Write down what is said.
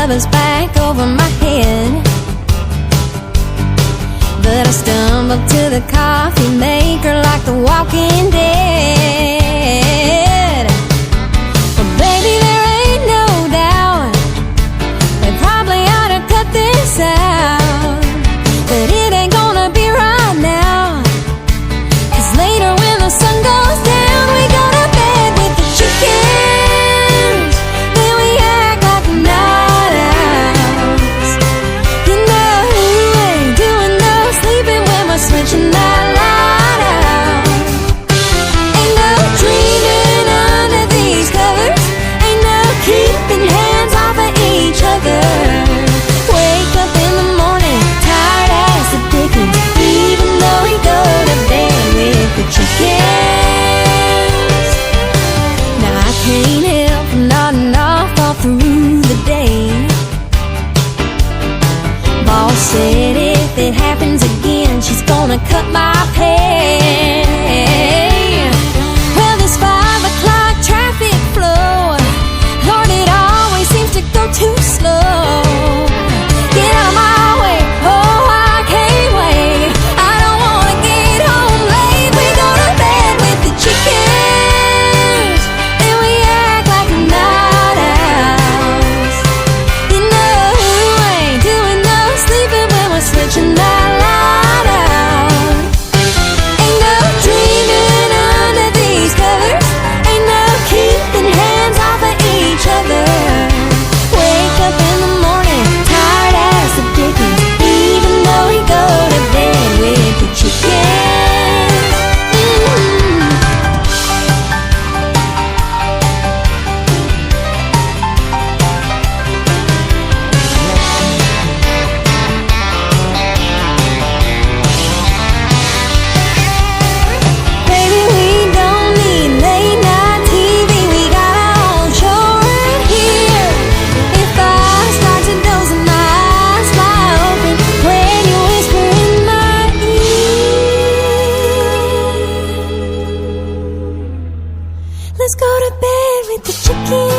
oven's back over my head, but I stumbled to the coffee maker like the walking dead. Well, baby, there ain't no doubt they probably ought to cut this out, but it ain't gonna be right now, 'cause later when the sun goes down, we go to bed with the chickens, then we act like night owls. You know who ain't doing no sleeping when we're switching that light out. Ain't no dreaming under these covers, ain't no keeping hands off of each other. Wake up in the morning, tired as the dickens, even though we go to bed with the chickens. Now I can't help from nodding off all through the day. Boss said if it happens again, she's gonna cut my pay. Well, this 5 o'clock traffic flow, Lord, it always seems to go too slow. Get out of my way, oh, I can't wait. I don't wanna get home late. We go to bed with the chickens, then we act like night owls. You know who ain't doing no sleeping when we're switching that light out. Ain't no dreaming under these covers, ain't no keeping hands off of each other. Wake up in the morning, tired as the dickens, even though we go to bed with the chickens. Baby, we don't need late night TV, we got our own show right here. If I start to doze and my eyes fly open when you whisper in my ear, let's go to bed with the chickens.